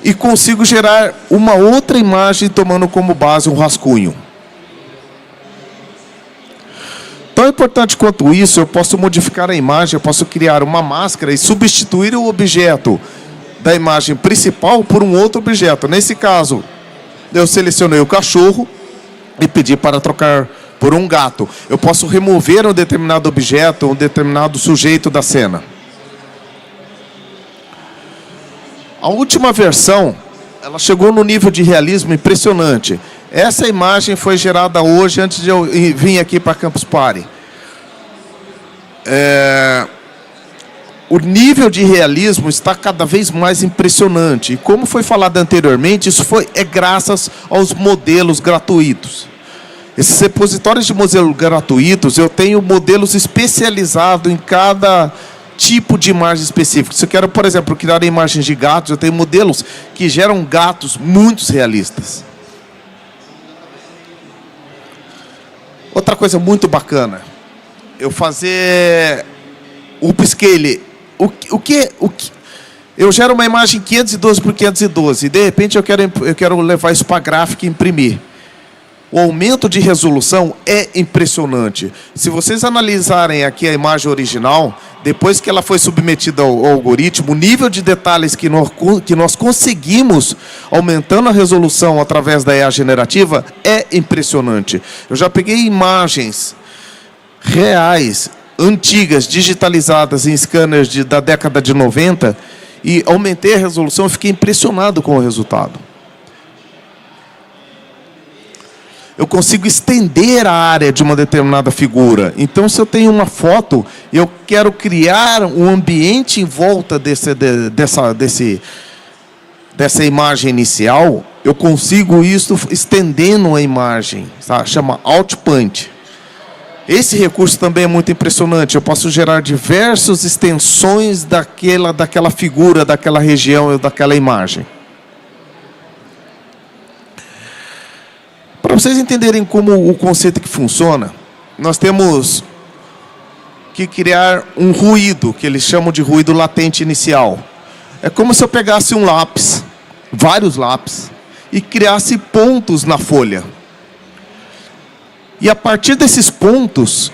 e consigo gerar uma outra imagem tomando como base um rascunho. Tão importante quanto isso, eu posso modificar a imagem, eu posso criar uma máscara e substituir o objeto da imagem principal por um outro objeto. Nesse caso, eu selecionei o cachorro e pedi para trocar por um gato. Eu posso remover um determinado objeto, um determinado sujeito da cena. A última versão, ela chegou no nível de realismo impressionante. Essa imagem foi gerada hoje, antes de eu vir aqui para Campus Party. O nível de realismo está cada vez mais impressionante. E como foi falado anteriormente, isso é graças aos modelos gratuitos. Esses repositórios de modelos gratuitos, eu tenho modelos especializados em cada tipo de imagem específica. Se eu quero, por exemplo, criar imagens de gatos, eu tenho modelos que geram gatos muito realistas. Outra coisa muito bacana, eu fazer upscale. Eu gero uma imagem 512 por 512 e de repente eu quero levar isso para gráfica e imprimir. O aumento de resolução é impressionante. Se vocês analisarem aqui a imagem original, depois que ela foi submetida ao algoritmo, o nível de detalhes que nós conseguimos, aumentando a resolução através da IA generativa, é impressionante. Eu já peguei imagens reais, antigas, digitalizadas em scanners da década de 90 e aumentei a resolução e fiquei impressionado com o resultado. Eu consigo estender a área de uma determinada figura. Então, se eu tenho uma foto e eu quero criar um ambiente em volta dessa imagem inicial, eu consigo isso estendendo a imagem. Tá? Chama Outpoint. Esse recurso também é muito impressionante. Eu posso gerar diversas extensões daquela figura, daquela região, daquela imagem. Para vocês entenderem como o conceito que funciona, nós temos que criar um ruído, que eles chamam de ruído latente inicial. É como se eu pegasse um lápis, vários lápis, e criasse pontos na folha. E a partir desses pontos,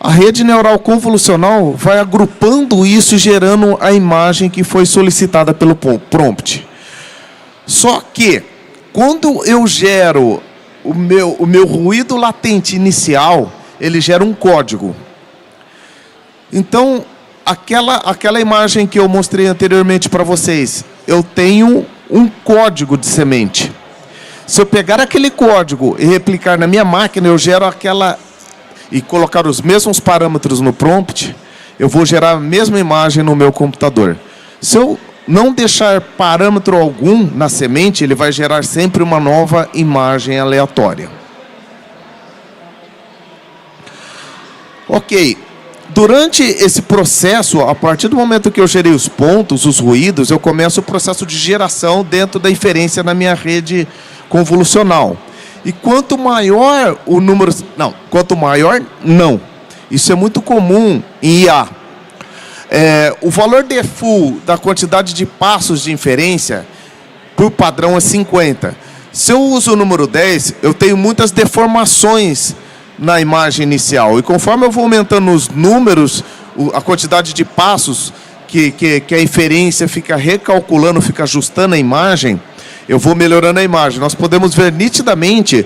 a rede neural convolucional vai agrupando isso e gerando a imagem que foi solicitada pelo prompt. Só que, quando eu gero o meu ruído latente inicial, ele gera um código. Então, aquela imagem que eu mostrei anteriormente para vocês, eu tenho um código de semente. Se eu pegar aquele código e replicar na minha máquina, eu gero e colocar os mesmos parâmetros no prompt, eu vou gerar a mesma imagem no meu computador. Se eu não deixar parâmetro algum na semente, ele vai gerar sempre uma nova imagem aleatória. Ok. Durante esse processo, a partir do momento que eu gerei os pontos, os ruídos, eu começo o processo de geração dentro da inferência na minha rede convolucional. E quanto maior o número... quanto maior, não. Isso é muito comum em IA. O valor default da quantidade de passos de inferência, por padrão, é 50. Se eu uso o número 10, eu tenho muitas deformações na imagem inicial. E conforme eu vou aumentando os números, a quantidade de passos que a inferência fica recalculando, fica ajustando a imagem, eu vou melhorando a imagem. Nós podemos ver nitidamente,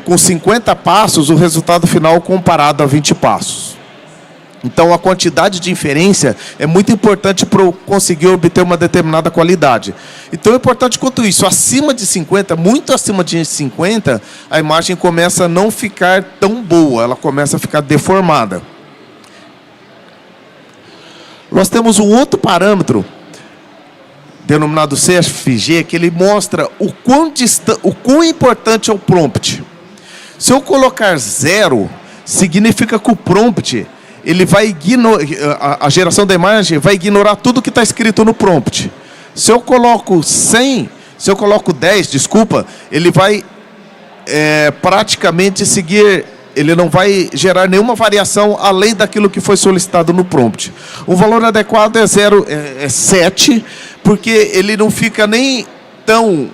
com 50 passos, o resultado final comparado a 20 passos. Então, a quantidade de inferência é muito importante para eu conseguir obter uma determinada qualidade. Então, é importante quanto isso. Acima de 50, muito acima de 50, a imagem começa a não ficar tão boa, ela começa a ficar deformada. Nós temos um outro parâmetro, denominado CFG, que ele mostra o quão importante é o prompt. Se eu colocar 0, significa que o prompt... ele vai ignorar, a geração da imagem vai ignorar tudo que está escrito no prompt. Se eu coloco 100, se eu coloco 10, desculpa, ele vai praticamente seguir, ele não vai gerar nenhuma variação além daquilo que foi solicitado no prompt. O valor adequado é 7, porque ele não fica nem tão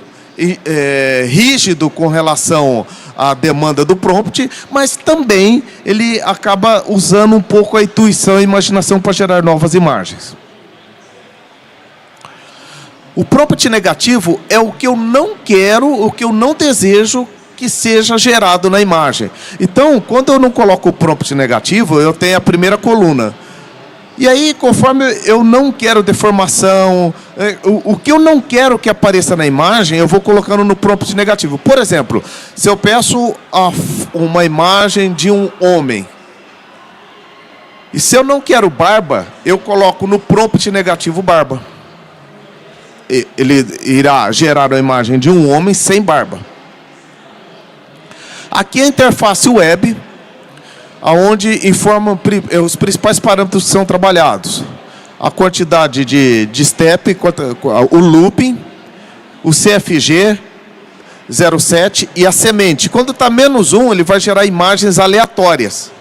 rígido com relação à demanda do prompt, mas também ele acaba usando um pouco a intuição e a imaginação para gerar novas imagens. O prompt negativo é o que eu não quero, o que eu não desejo que seja gerado na imagem. Então, quando eu não coloco o prompt negativo, eu tenho a primeira coluna. E aí, conforme eu não quero deformação, o que eu não quero que apareça na imagem, eu vou colocando no prompt negativo. Por exemplo, se eu peço uma imagem de um homem, e se eu não quero barba, eu coloco no prompt negativo barba. Ele irá gerar a imagem de um homem sem barba. Aqui a interface web, onde informa os principais parâmetros que são trabalhados. A quantidade de step, o looping, o CFG 07 e a semente. Quando está -1, ele vai gerar imagens aleatórias.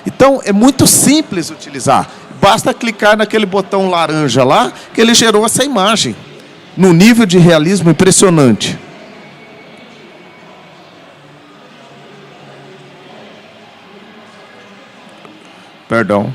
Então, é muito simples utilizar. Basta clicar naquele botão laranja lá, que ele gerou essa imagem. Num nível de realismo impressionante. Perdão.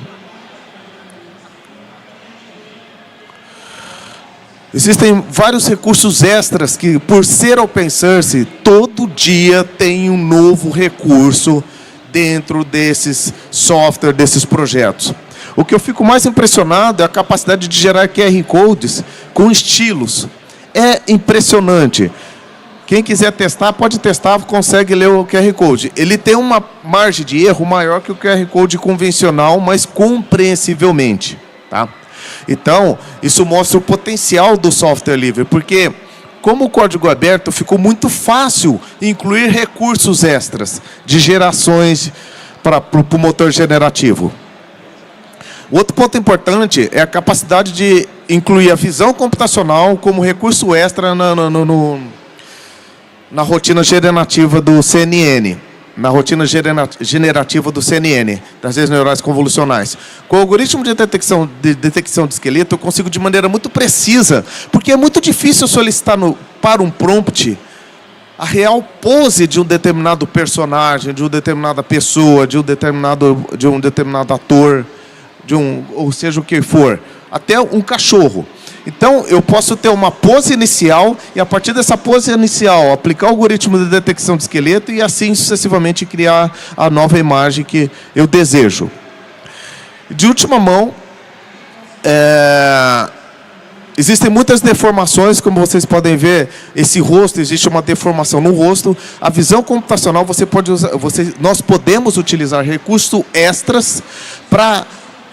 Existem vários recursos extras que, por ser open source, todo dia tem um novo recurso dentro desses softwares, desses projetos. O que eu fico mais impressionado é a capacidade de gerar QR Codes com estilos. É impressionante. Quem quiser testar, pode testar, consegue ler o QR Code. Ele tem uma margem de erro maior que o QR Code convencional, mas compreensivelmente. Tá? Então, isso mostra o potencial do software livre, porque, como o código aberto, ficou muito fácil incluir recursos extras de gerações para o motor generativo. O outro ponto importante é a capacidade de incluir a visão computacional como recurso extra na rotina generativa do CNN, na rotina generativa do CNN, das redes neurais convolucionais. Com o algoritmo de detecção de esqueleto, eu consigo de maneira muito precisa, porque é muito difícil solicitar para um prompt a real pose de um determinado personagem, de uma determinada pessoa, de um determinado ator, ou seja o que for, até um cachorro. Então, eu posso ter uma pose inicial e, a partir dessa pose inicial, aplicar o algoritmo de detecção de esqueleto e, assim, sucessivamente, criar a nova imagem que eu desejo. De última mão, existem muitas deformações, como vocês podem ver, esse rosto, existe uma deformação no rosto. A visão computacional, nós podemos utilizar recursos extras para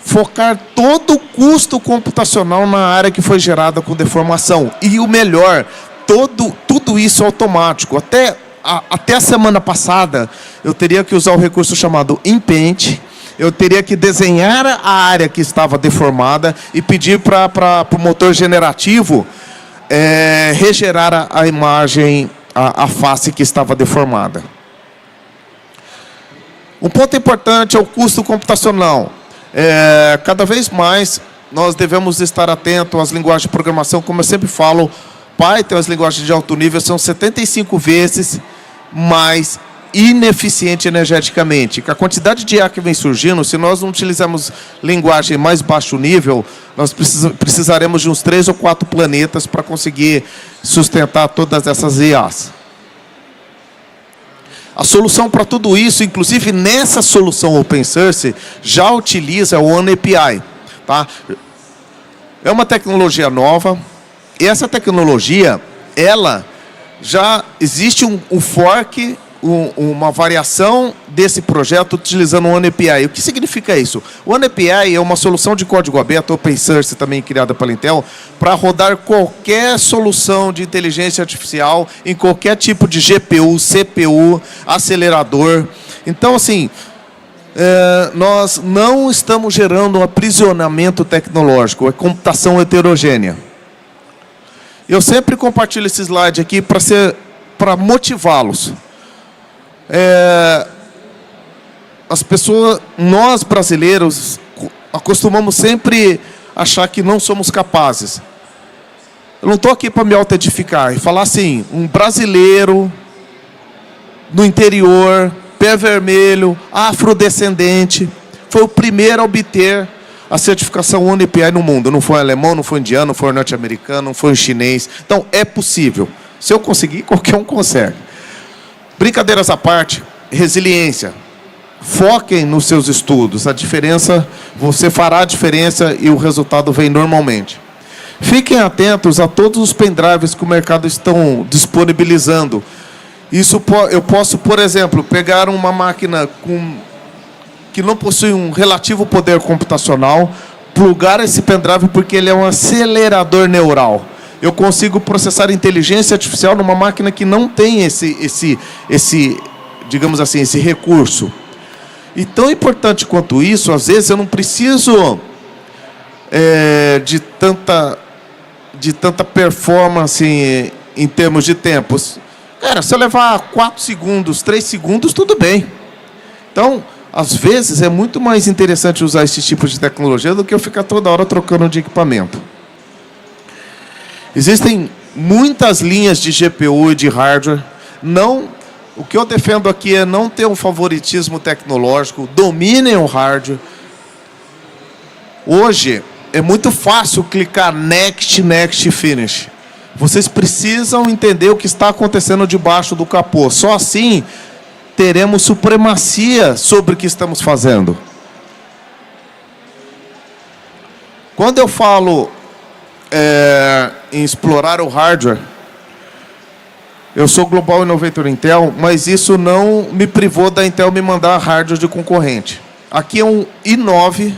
focar todo o custo computacional na área que foi gerada com deformação. E o melhor, tudo isso automático. Até a semana passada, eu teria que usar o recurso chamado InPaint, eu teria que desenhar a área que estava deformada e pedir para o motor generativo regerar a imagem, a face que estava deformada. Um ponto importante é o custo computacional. Cada vez mais nós devemos estar atentos às linguagens de programação, como eu sempre falo, Python, as linguagens de alto nível, são 75 vezes mais ineficiente energeticamente. Com a quantidade de IA que vem surgindo, se nós não utilizarmos linguagem mais baixo nível, nós precisaremos de uns 3 ou 4 planetas para conseguir sustentar todas essas IAs. A solução para tudo isso, inclusive nessa solução open source, já utiliza o OneAPI. Tá? É uma tecnologia nova. E essa tecnologia, ela já existe um fork, uma variação desse projeto utilizando o OneAPI. O que significa isso? O OneAPI é uma solução de código aberto, open source, também criada pela Intel, para rodar qualquer solução de inteligência artificial em qualquer tipo de GPU, CPU, acelerador. Então, assim, nós não estamos gerando um aprisionamento tecnológico, é computação heterogênea. Eu sempre compartilho esse slide aqui para motivá-los. As pessoas, nós brasileiros, acostumamos sempre achar que não somos capazes. Eu não estou aqui para me auto-edificar e falar assim, um brasileiro no interior, pé vermelho, afrodescendente, foi o primeiro a obter a certificação OneAPI no mundo. Não foi alemão, não foi indiano, não foi norte-americano, não foi chinês. Então, é possível. Se eu conseguir, qualquer um consegue. Brincadeiras à parte, resiliência. Foquem nos seus estudos. A diferença, você fará a diferença e o resultado vem normalmente. Fiquem atentos a todos os pendrives que o mercado estão disponibilizando. Eu posso, por exemplo, pegar uma máquina que não possui um relativo poder computacional, plugar esse pendrive porque ele é um acelerador neural. Eu consigo processar inteligência artificial numa máquina que não tem esse digamos assim, esse recurso. E tão importante quanto isso, às vezes eu não preciso de tanta performance em termos de tempos. Cara, se eu levar 4 segundos, 3 segundos, tudo bem. Então, às vezes, é muito mais interessante usar esse tipo de tecnologia do que eu ficar toda hora trocando de equipamento. Existem muitas linhas de GPU e de hardware. O que eu defendo aqui é não ter um favoritismo tecnológico. Dominem o hardware. Hoje, é muito fácil clicar Next, Next, Finish. Vocês precisam entender o que está acontecendo debaixo do capô. Só assim teremos supremacia sobre o que estamos fazendo. Quando eu falo em explorar o hardware, eu sou Global Innovator Intel, mas isso não me privou da Intel me mandar hardware de concorrente. Aqui é um i9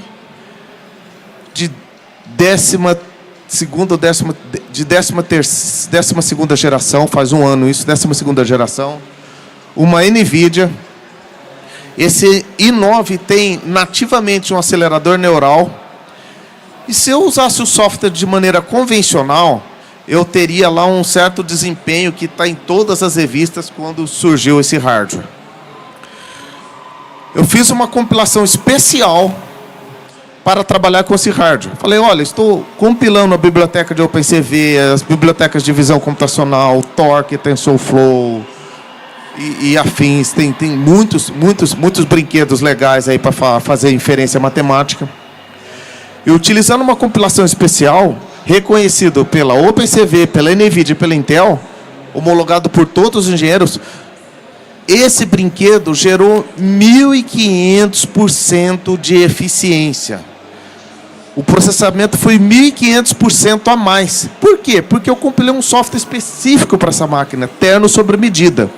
de 12ª geração, faz um ano isso, 12ª geração. Uma NVIDIA. Esse i9 tem nativamente um acelerador neural. E se eu usasse o software de maneira convencional, eu teria lá um certo desempenho que está em todas as revistas quando surgiu esse hardware. Eu fiz uma compilação especial para trabalhar com esse hardware. Falei, olha, estou compilando a biblioteca de OpenCV, as bibliotecas de visão computacional, Torque, TensorFlow e afins. Tem muitos brinquedos legais aí para fazer inferência matemática. E utilizando uma compilação especial, reconhecido pela OpenCV, pela NVIDIA e pela Intel, homologado por todos os engenheiros, esse brinquedo gerou 1.500% de eficiência. O processamento foi 1.500% a mais. Por quê? Porque eu compilei um software específico para essa máquina, terno sobre medida.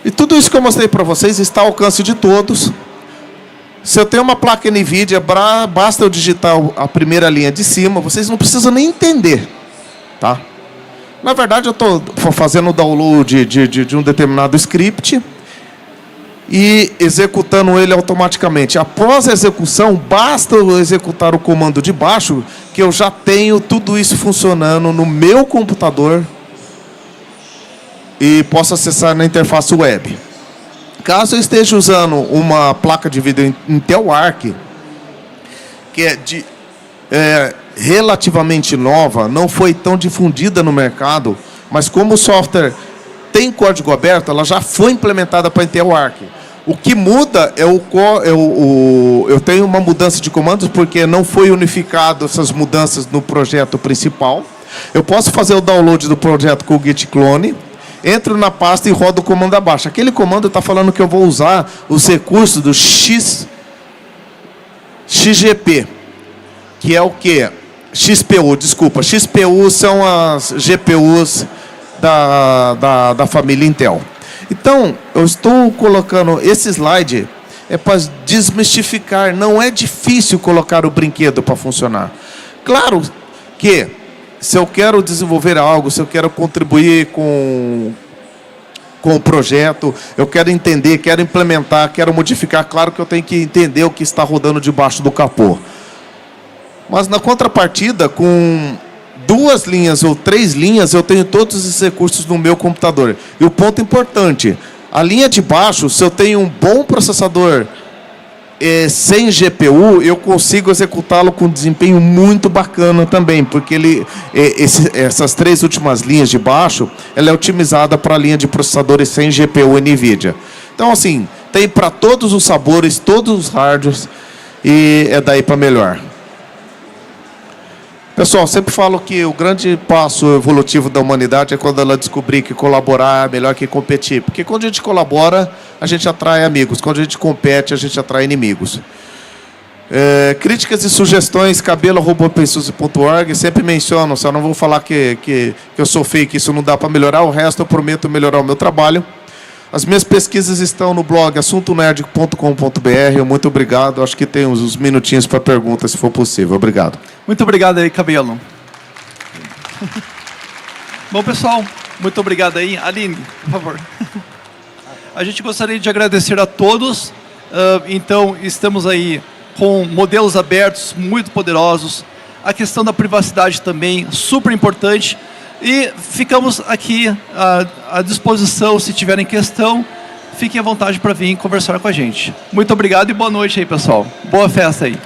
E tudo isso que eu mostrei para vocês está ao alcance de todos. Se eu tenho uma placa NVIDIA, basta eu digitar a primeira linha de cima, vocês não precisam nem entender. Tá? Na verdade, eu estou fazendo o download de um determinado script e executando ele automaticamente. Após a execução, basta eu executar o comando de baixo, que eu já tenho tudo isso funcionando no meu computador e posso acessar na interface web. Caso eu esteja usando uma placa de vídeo Intel Arc, que é relativamente nova, não foi tão difundida no mercado, mas como o software tem código aberto, ela já foi implementada para Intel Arc. O que muda é eu tenho uma mudança de comandos porque não foi unificado essas mudanças no projeto principal. Eu posso fazer o download do projeto com o git clone, entro na pasta e rodo o comando abaixo. Aquele comando está falando que eu vou usar os recursos do XGP, que é o quê? XPU, desculpa. XPU são as GPUs da família Intel. Então, eu estou colocando esse slide para desmistificar. Não é difícil colocar o brinquedo para funcionar. Claro que, se eu quero desenvolver algo, se eu quero contribuir com o projeto, eu quero entender, quero implementar, quero modificar, claro que eu tenho que entender o que está rodando debaixo do capô. Mas, na contrapartida, com 2 linhas ou 3 linhas, eu tenho todos esses recursos no meu computador. E o ponto importante, a linha de baixo, se eu tenho um bom processador sem GPU, eu consigo executá-lo com desempenho muito bacana também, porque essas 3 últimas linhas de baixo, ela é otimizada para a linha de processadores sem GPU NVIDIA. Então, assim, tem para todos os sabores, todos os hardwares, e é daí para melhor. Pessoal, sempre falo que o grande passo evolutivo da humanidade é quando ela descobrir que colaborar é melhor que competir. Porque quando a gente colabora, a gente atrai amigos. Quando a gente compete, a gente atrai inimigos. Críticas e sugestões, cabelo@opensuse.org. Sempre menciono, só não vou falar que eu sou fake, isso não dá para melhorar. O resto eu prometo melhorar o meu trabalho. As minhas pesquisas estão no blog assuntonerd.com.br. Muito obrigado. Acho que tem uns minutinhos para perguntas, se for possível. Obrigado. Muito obrigado aí, Cabelo. Bom, pessoal, muito obrigado aí. Aline, por favor. A gente gostaria de agradecer a todos. Então, estamos aí com modelos abertos muito poderosos. A questão da privacidade também, super importante. E ficamos aqui à disposição, se tiverem questão, fiquem à vontade para vir conversar com a gente. Muito obrigado e boa noite aí, pessoal. Boa festa aí.